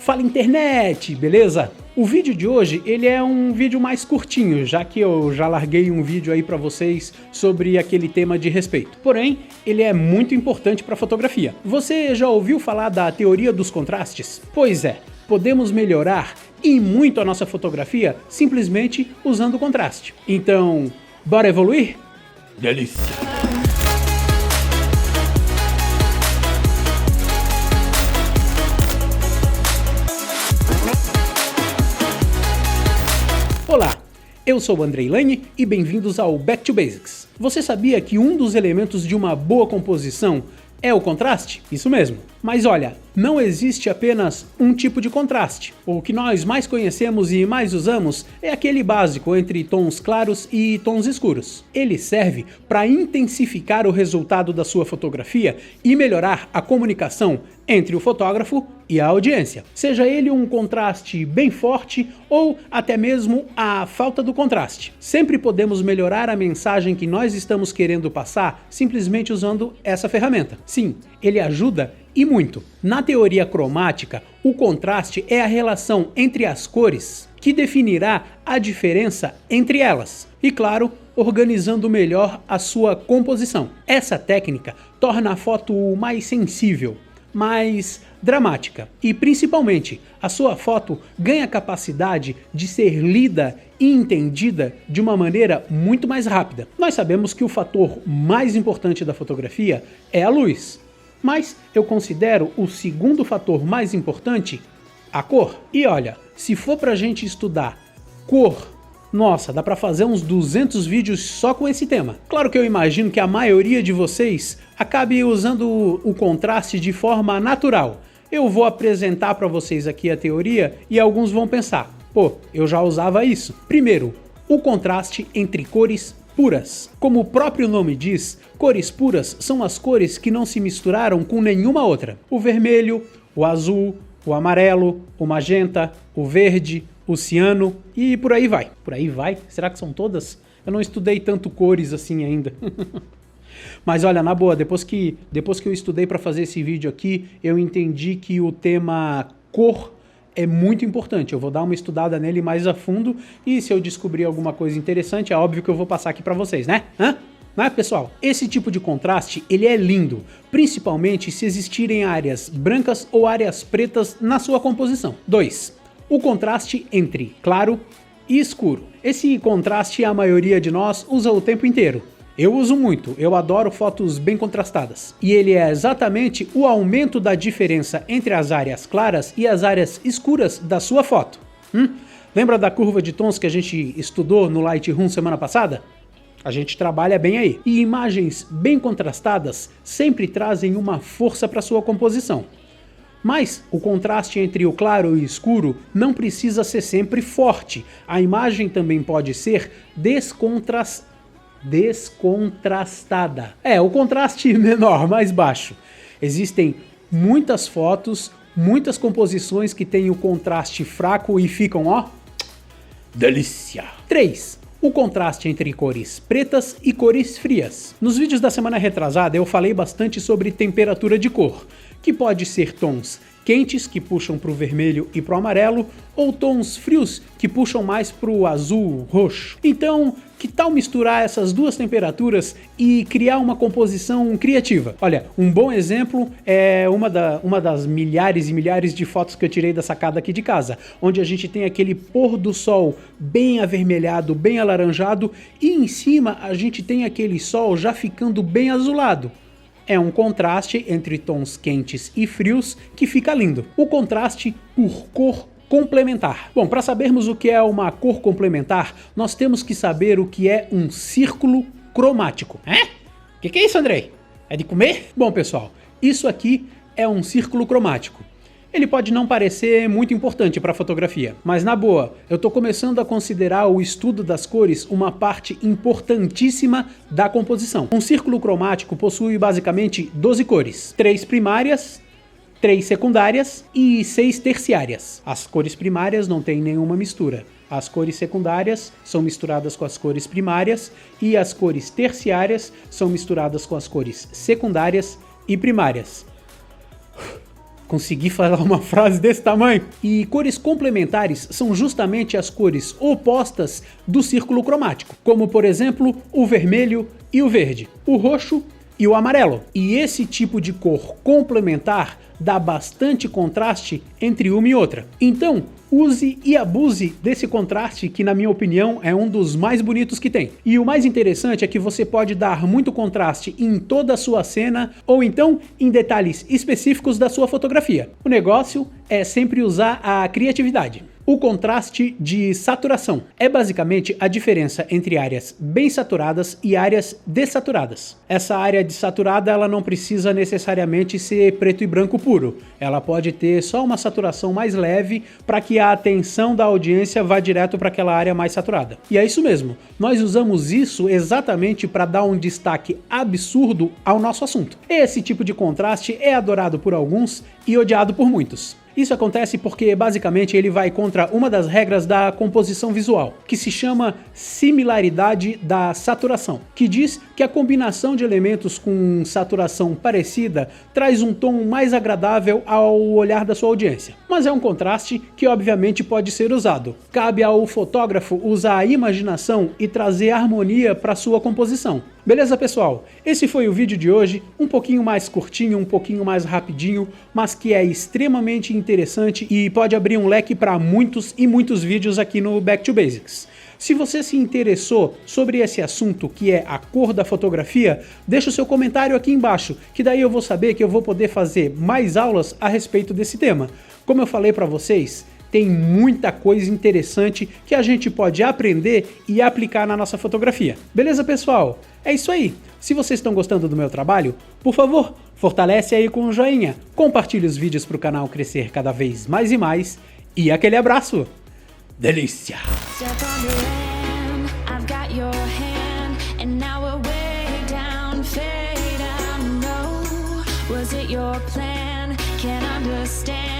Fala internet, beleza? O vídeo de hoje, ele é um vídeo mais curtinho, já que eu já larguei um vídeo aí pra vocês sobre aquele tema de respeito. Porém, ele é muito importante para fotografia. Você já ouviu falar da teoria dos contrastes? Pois é, podemos melhorar e muito a nossa fotografia simplesmente usando contraste. Então, bora evoluir? Delícia! Olá, eu sou o Andrei Lane e bem-vindos ao Back to Basics. Você sabia que um dos elementos de uma boa composição é o contraste? Isso mesmo. Mas olha, não existe apenas um tipo de contraste. O que nós mais conhecemos e mais usamos é aquele básico entre tons claros e tons escuros. Ele serve para intensificar o resultado da sua fotografia e melhorar a comunicação entre o fotógrafo e a audiência. Seja ele um contraste bem forte ou até mesmo a falta do contraste. Sempre podemos melhorar a mensagem que nós estamos querendo passar simplesmente usando essa ferramenta. Sim, ele ajuda e muito. Na teoria cromática, o contraste é a relação entre as cores que definirá a diferença entre elas. E claro, organizando melhor a sua composição. Essa técnica torna a foto mais sensível, mais dramática e principalmente a sua foto ganha capacidade de ser lida e entendida de uma maneira muito mais rápida. Nós sabemos que o fator mais importante da fotografia é a luz, mas eu considero o segundo fator mais importante a cor. E olha, se for pra gente estudar cor, nossa, dá pra fazer uns 200 vídeos só com esse tema. Claro que eu imagino que a maioria de vocês acabe usando o contraste de forma natural. Eu vou apresentar para vocês aqui a teoria e alguns vão pensar, pô, eu já usava isso. Primeiro, o contraste entre cores puras. Como o próprio nome diz, cores puras são as cores que não se misturaram com nenhuma outra. O vermelho, o azul, o amarelo, o magenta, o verde, o ciano e por aí vai. Por aí vai? Será que são todas? Eu não estudei tanto cores assim ainda. Mas olha, na boa, depois que eu estudei para fazer esse vídeo aqui, eu entendi que o tema cor é muito importante. Eu vou dar uma estudada nele mais a fundo e se eu descobrir alguma coisa interessante, é óbvio que eu vou passar aqui para vocês, né? Não é, pessoal? Esse tipo de contraste, ele é lindo, principalmente se existirem áreas brancas ou áreas pretas na sua composição. 2. O contraste entre claro e escuro. Esse contraste a maioria de nós usa o tempo inteiro. Eu uso muito, eu adoro fotos bem contrastadas. E ele é exatamente o aumento da diferença entre as áreas claras e as áreas escuras da sua foto. Lembra da curva de tons que a gente estudou no Lightroom semana passada? A gente trabalha bem aí. E imagens bem contrastadas sempre trazem uma força para sua composição. Mas o contraste entre o claro e o escuro não precisa ser sempre forte. A imagem também pode ser descontrastada. O contraste menor, mais baixo. Existem muitas fotos, muitas composições que têm o contraste fraco e ficam, ó, delícia. 3. O contraste entre cores pretas e cores frias. Nos vídeos da semana retrasada eu falei bastante sobre temperatura de cor, que pode ser tons quentes que puxam para o vermelho e para o amarelo, ou tons frios que puxam mais para o azul, roxo. Então, que tal misturar essas duas temperaturas e criar uma composição criativa? Olha, um bom exemplo é uma das milhares e milhares de fotos que eu tirei da sacada aqui de casa, onde a gente tem aquele pôr do sol bem avermelhado, bem alaranjado, e em cima a gente tem aquele sol já ficando bem azulado. É um contraste entre tons quentes e frios que fica lindo. O contraste por cor complementar. Bom, para sabermos o que é uma cor complementar, nós temos que saber o que é um círculo cromático. O que é isso, Andrei? É de comer? Bom, pessoal, isso aqui é um círculo cromático. Ele pode não parecer muito importante para a fotografia, mas na boa, eu estou começando a considerar o estudo das cores uma parte importantíssima da composição. Um círculo cromático possui basicamente 12 cores, 3 primárias, 3 secundárias e 6 terciárias. As cores primárias não têm nenhuma mistura. As cores secundárias são misturadas com as cores primárias e as cores terciárias são misturadas com as cores secundárias e primárias. consegui falar uma frase desse tamanho. E cores complementares são justamente as cores opostas do círculo cromático, como por exemplo o vermelho e o verde, o roxo e o amarelo. E esse tipo de cor complementar dá bastante contraste entre uma e outra. Então, use e abuse desse contraste que, na minha opinião, é um dos mais bonitos que tem. E o mais interessante é que você pode dar muito contraste em toda a sua cena ou então em detalhes específicos da sua fotografia. O negócio é sempre usar a criatividade. O contraste de saturação é basicamente a diferença entre áreas bem saturadas e áreas dessaturadas. Essa área desaturada ela não precisa necessariamente ser preto e branco puro. Ela pode ter só uma saturação mais leve para que a atenção da audiência vá direto para aquela área mais saturada. E é isso mesmo, nós usamos isso exatamente para dar um destaque absurdo ao nosso assunto. Esse tipo de contraste é adorado por alguns e odiado por muitos. Isso acontece porque, basicamente, ele vai contra uma das regras da composição visual, que se chama similaridade da saturação, que diz que a combinação de elementos com saturação parecida traz um tom mais agradável ao olhar da sua audiência. Mas é um contraste que, obviamente, pode ser usado. Cabe ao fotógrafo usar a imaginação e trazer harmonia para sua composição. Beleza, pessoal? Esse foi o vídeo de hoje, um pouquinho mais curtinho, um pouquinho mais rapidinho, mas que é extremamente interessante e pode abrir um leque para muitos e muitos vídeos aqui no Back to Basics. Se você se interessou sobre esse assunto que é a cor da fotografia, deixa o seu comentário aqui embaixo, que daí eu vou saber que eu vou poder fazer mais aulas a respeito desse tema. Como eu falei para vocês, tem muita coisa interessante que a gente pode aprender e aplicar na nossa fotografia. Beleza, pessoal? É isso aí. Se vocês estão gostando do meu trabalho, por favor, fortalece aí com um joinha, compartilhe os vídeos para o canal crescer cada vez mais e mais, e aquele abraço! Delícia! Was it your plan? Can't understand.